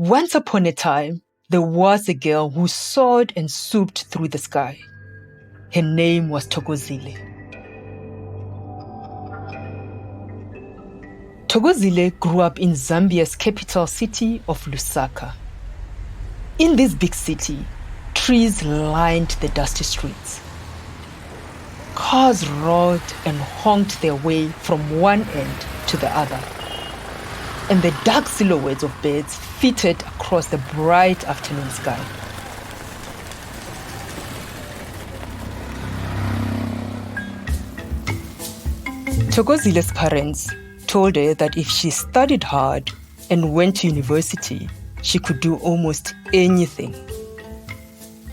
Once upon a time, there was a girl who soared and swooped through the sky. Her name was Thokozile. Thokozile grew up in Zambia's capital city of Lusaka. In this big city, trees lined the dusty streets. Cars roared and honked their way from one end to the other. And the dark silhouettes of birds flitted across the bright afternoon sky. Thokozile's parents told her that if she studied hard and went to university, she could do almost anything.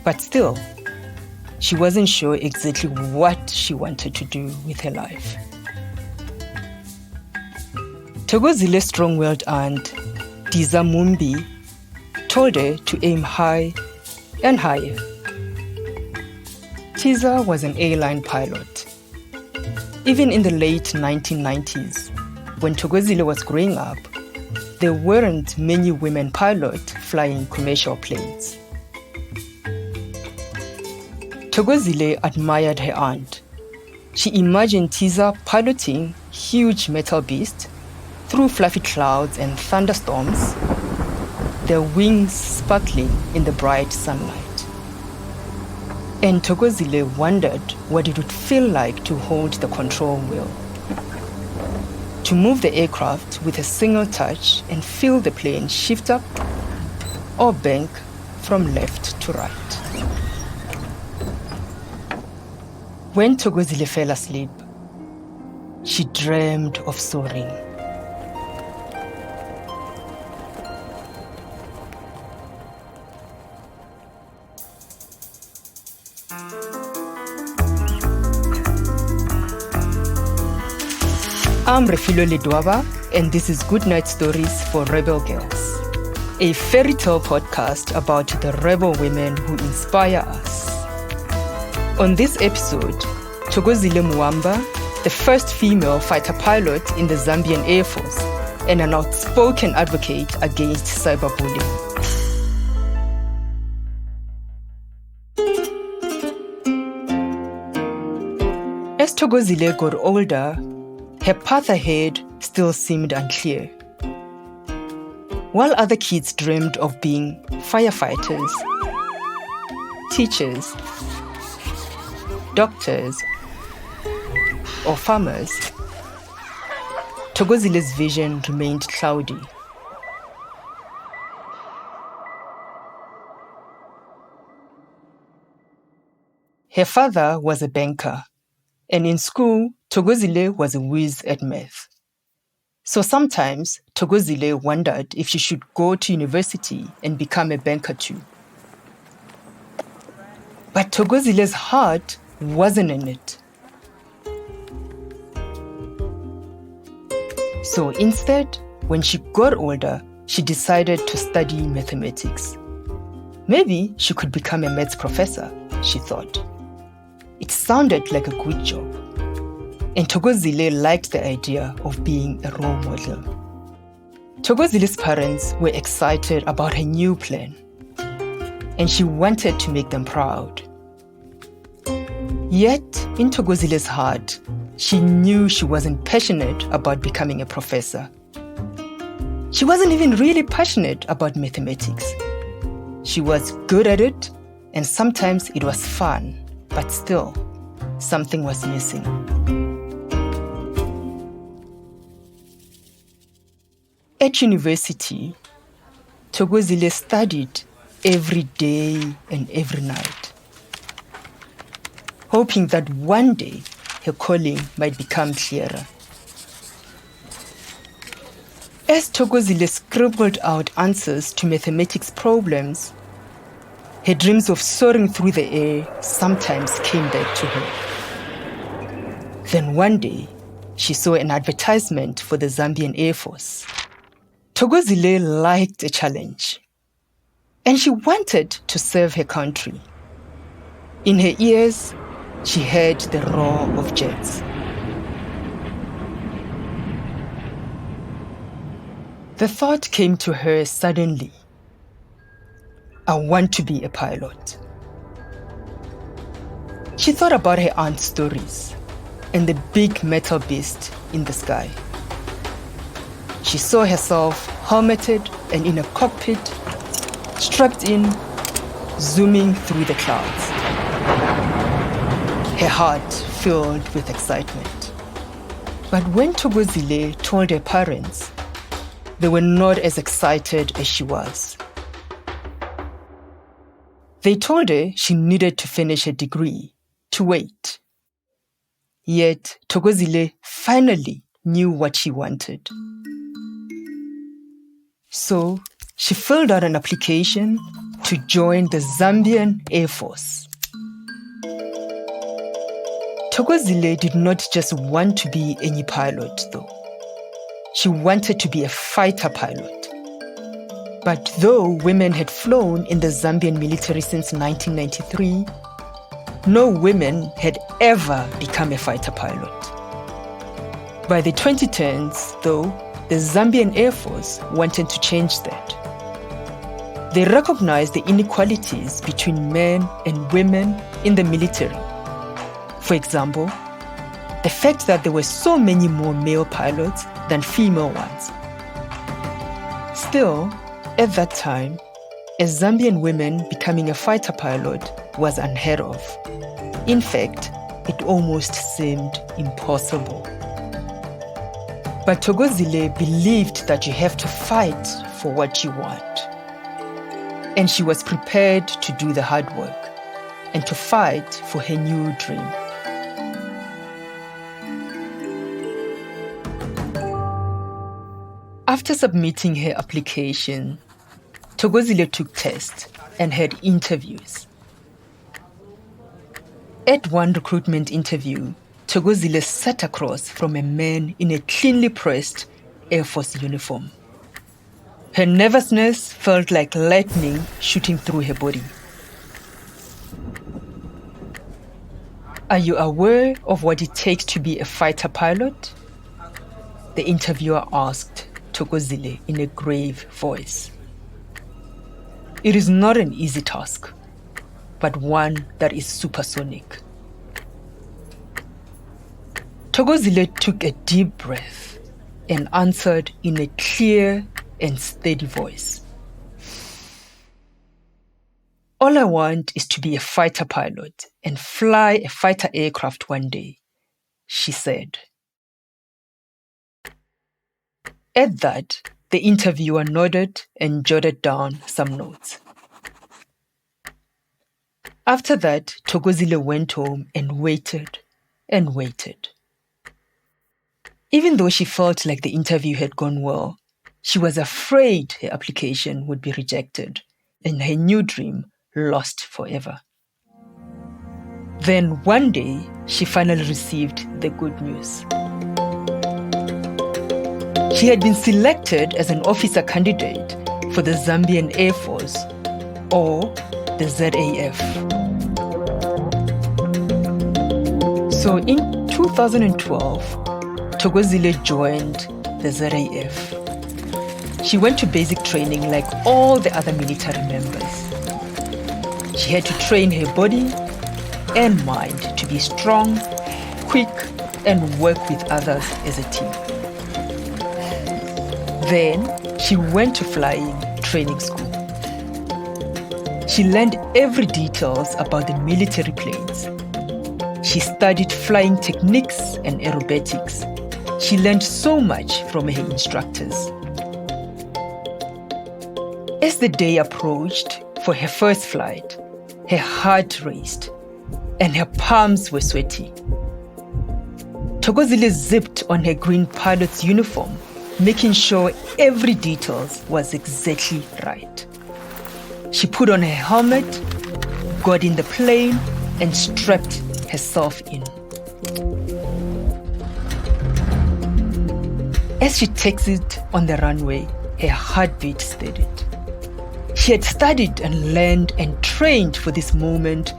But still, she wasn't sure exactly what she wanted to do with her life. Thokozile's strong-willed aunt, Diza Mumbi, told her to aim high and higher. Tiza was an airline pilot. Even in the late 1990s, when Thokozile was growing up, there weren't many women pilots flying commercial planes. Thokozile admired her aunt. She imagined Tiza piloting huge metal beasts through fluffy clouds and thunderstorms, their wings sparkling in the bright sunlight. And Thokozile wondered what it would feel like to hold the control wheel, to move the aircraft with a single touch and feel the plane shift up or bank from left to right. When Thokozile fell asleep, she dreamed of soaring. I'm Refilwe Ledwaba, and this is Goodnight Stories for Rebel Girls, a fairy tale podcast about the rebel women who inspire us. On this episode, Thokozile Muwamba, the first female fighter pilot in the Zambian Air Force and an outspoken advocate against cyberbullying. As Thokozile got older, her path ahead still seemed unclear. While other kids dreamed of being firefighters, teachers, doctors, or farmers, Thokozile's vision remained cloudy. Her father was a banker, and in school, Thokozile was a whiz at math. So sometimes, Thokozile wondered if she should go to university and become a banker too. But Thokozile's heart wasn't in it. So instead, when she got older, she decided to study mathematics. Maybe she could become a maths professor, she thought. It sounded like a good job. And Thokozile liked the idea of being a role model. Thokozile's parents were excited about her new plan, and she wanted to make them proud. Yet, in Thokozile's heart, she knew she wasn't passionate about becoming a professor. She wasn't even really passionate about mathematics. She was good at it, and sometimes it was fun, but still, something was missing. At university, Thokozile studied every day and every night, hoping that one day her calling might become clearer. As Thokozile scribbled out answers to mathematics problems, her dreams of soaring through the air sometimes came back to her. Then one day, she saw an advertisement for the Zambian Air Force. Thokozile liked a challenge, and she wanted to serve her country. In her ears, she heard the roar of jets. The thought came to her suddenly I want to be a pilot. She thought about her aunt's stories and the big metal beast in the sky. She saw herself helmeted and in a cockpit, strapped in, zooming through the clouds. Her heart filled with excitement. But when Thokozile told her parents, they were not as excited as she was. They told her she needed to finish her degree, to wait. Yet Thokozile finally knew what she wanted. So she filled out an application to join the Zambian Air Force. Thokozile did not just want to be any pilot, though. She wanted to be a fighter pilot. But though women had flown in the Zambian military since 1993, no women had ever become a fighter pilot. By the 2010s, though, the Zambian Air Force wanted to change that. They recognized the inequalities between men and women in the military. For example, the fact that there were so many more male pilots than female ones. Still, at that time, a Zambian woman becoming a fighter pilot was unheard of. In fact, it almost seemed impossible. But Thokozile believed that you have to fight for what you want. And she was prepared to do the hard work and to fight for her new dream. After submitting her application, Thokozile took tests and had interviews. At one recruitment interview, Thokozile sat across from a man in a cleanly pressed Air Force uniform. Her nervousness felt like lightning shooting through her body. "Are you aware of what it takes to be a fighter pilot?" the interviewer asked Thokozile in a grave voice. "It is not an easy task, but one that is supersonic." Thokozile took a deep breath and answered in a clear and steady voice. "All I want is to be a fighter pilot and fly a fighter aircraft one day," she said. At that, the interviewer nodded and jotted down some notes. After that, Thokozile went home and waited and waited. Even though she felt like the interview had gone well, she was afraid her application would be rejected and her new dream lost forever. Then one day, she finally received the good news. She had been selected as an officer candidate for the Zambian Air Force, or the ZAF. So in 2012, Thokozile joined the ZAF. She went to basic training like all the other military members. She had to train her body and mind to be strong, quick, and work with others as a team. Then she went to flying training school. She learned every details about the military planes. She studied flying techniques and aerobatics. She learned so much from her instructors. As the day approached for her first flight, her heart raced and her palms were sweaty. Thokozile zipped on her green pilot's uniform, making sure every detail was exactly right. She put on her helmet, got in the plane, and strapped herself in. As she taxied on the runway, her heartbeat steadied. She had studied and learned and trained for this moment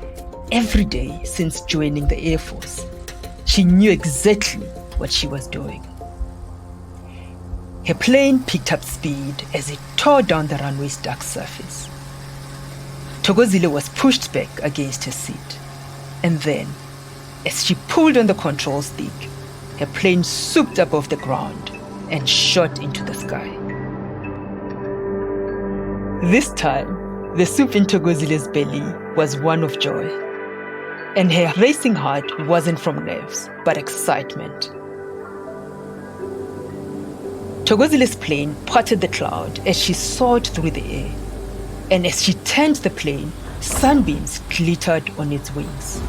every day since joining the Air Force. She knew exactly what she was doing. Her plane picked up speed as it tore down the runway's dark surface. Thokozile was pushed back against her seat. And then, as she pulled on the control stick, her plane swooped above the ground and shot into the sky. This time, the swoop in Thokozile's belly was one of joy. And her racing heart wasn't from nerves, but excitement. Thokozile's plane parted the cloud as she soared through the air. And as she turned the plane, sunbeams glittered on its wings.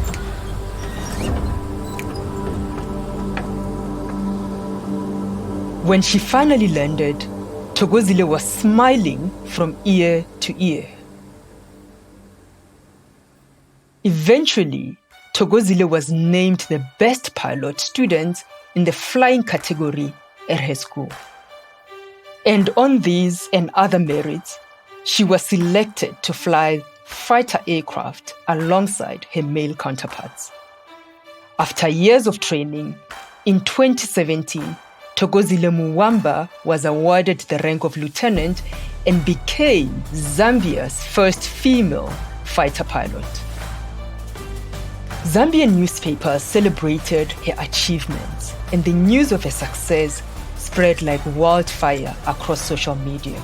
When she finally landed, Thokozile was smiling from ear to ear. Eventually, Thokozile was named the best pilot student in the flying category at her school. And on these and other merits, she was selected to fly fighter aircraft alongside her male counterparts. After years of training, in 2017, Thokozile Muwamba was awarded the rank of lieutenant and became Zambia's first female fighter pilot. Zambian newspapers celebrated her achievements, and the news of her success spread like wildfire across social media.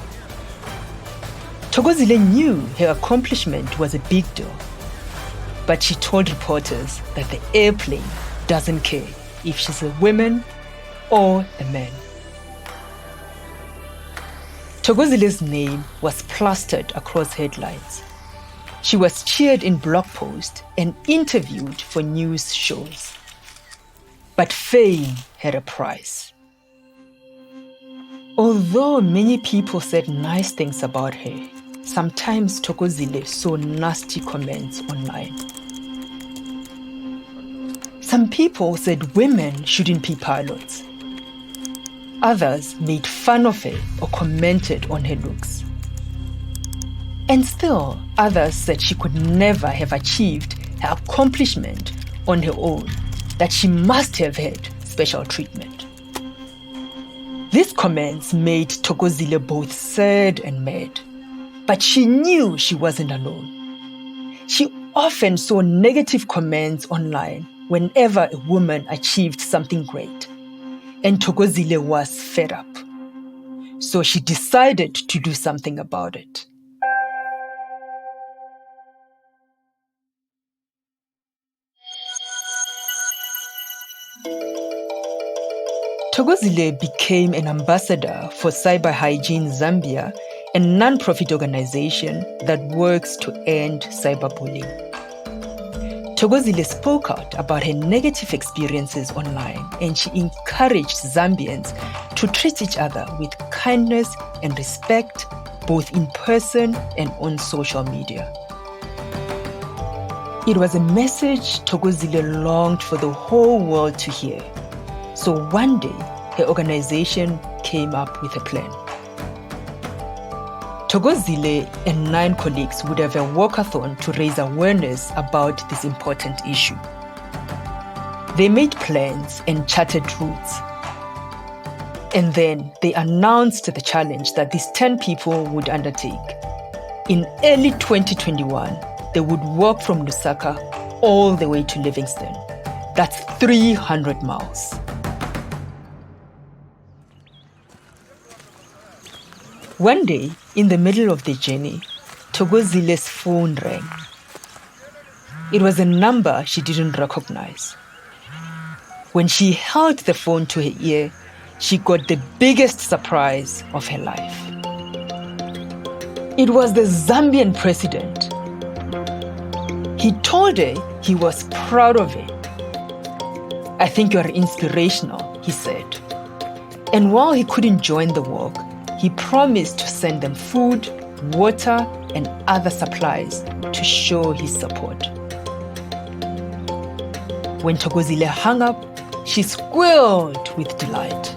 Thokozile knew her accomplishment was a big deal, but she told reporters that the airplane doesn't care if she's a woman or a man. Thokozile's name was plastered across headlines. She was cheered in blog posts and interviewed for news shows. But fame had a price. Although many people said nice things about her, sometimes Thokozile saw nasty comments online. Some people said women shouldn't be pilots. Others made fun of her or commented on her looks. And still, others said she could never have achieved her accomplishment on her own, that she must have had special treatment. These comments made Thokozile both sad and mad, but she knew she wasn't alone. She often saw negative comments online whenever a woman achieved something great, and Thokozile was fed up. So she decided to do something about it. Thokozile became an ambassador for Cyber Hygiene Zambia, a non-profit organization that works to end cyberbullying. Thokozile spoke out about her negative experiences online, and she encouraged Zambians to treat each other with kindness and respect, both in person and on social media. It was a message Thokozile longed for the whole world to hear. So one day, her organization came up with a plan. Thokozile and 9 colleagues would have a walkathon to raise awareness about this important issue. They made plans and charted routes. And then they announced the challenge that these 10 people would undertake. In early 2021, they would walk from Lusaka all the way to Livingston. That's 300 miles. One day, in the middle of the journey, Thokozile's phone rang. It was a number she didn't recognize. When she held the phone to her ear, she got the biggest surprise of her life. It was the Zambian president. He told her he was proud of her. "I think you are inspirational," he said. And while he couldn't join the walk, he promised to send them food, water, and other supplies to show his support. When Thokozile hung up, she squealed with delight.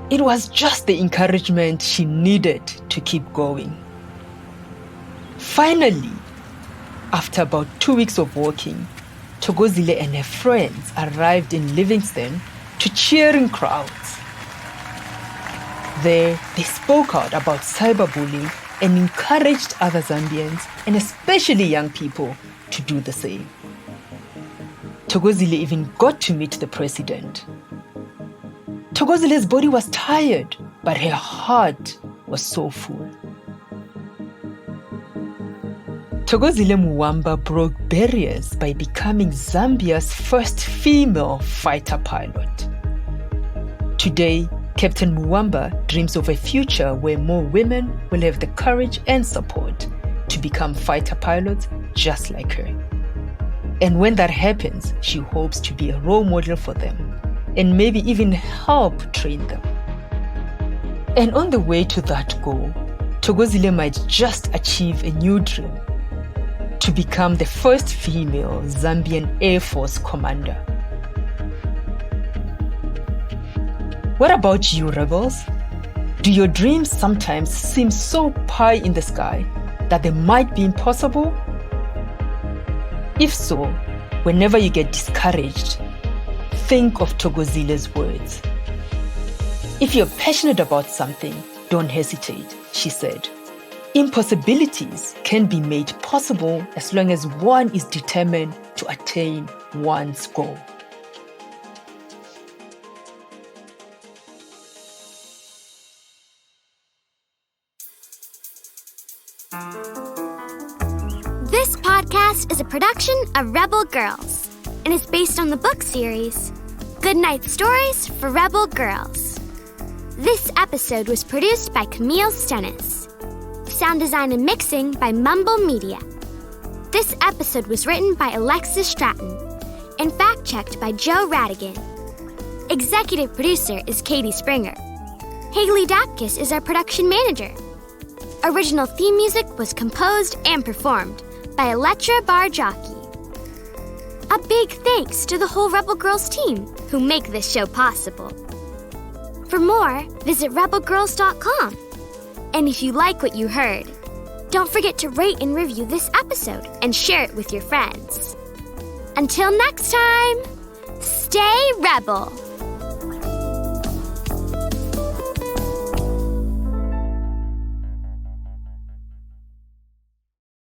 It was just the encouragement she needed to keep going. Finally, after about 2 weeks of walking, Thokozile and her friends arrived in Livingston to cheering crowds. There, they spoke out about cyberbullying and encouraged other Zambians, and especially young people, to do the same. Thokozile even got to meet the president. Thokozile's body was tired, but her heart was so full. Thokozile Muwamba broke barriers by becoming Zambia's first female fighter pilot. Today, Captain Muwamba dreams of a future where more women will have the courage and support to become fighter pilots just like her. And when that happens, she hopes to be a role model for them and maybe even help train them. And on the way to that goal, Thokozile might just achieve a new dream: to become the first female Zambian Air Force commander. What about you, rebels? Do your dreams sometimes seem so pie in the sky that they might be impossible? If so, whenever you get discouraged, think of Thokozile's words. If you're passionate about something, don't hesitate, she said. Impossibilities can be made possible as long as one is determined to attain one's goal. This podcast is a production of Rebel Girls and is based on the book series Goodnight Stories for Rebel Girls. This episode was produced by Camille Stennis. Sound design and mixing by Mumble Media. This episode was written by Alexis Stratton and fact-checked by Joe Rhatigan. Executive producer is Katie Sprenger. Haley Dapkus is our production manager. Original theme music was composed and performed by Electra Barjaki. A big thanks to the whole Rebel Girls team who make this show possible. For more, visit rebelgirls.com. And if you like what you heard, don't forget to rate and review this episode and share it with your friends. Until next time, stay rebel!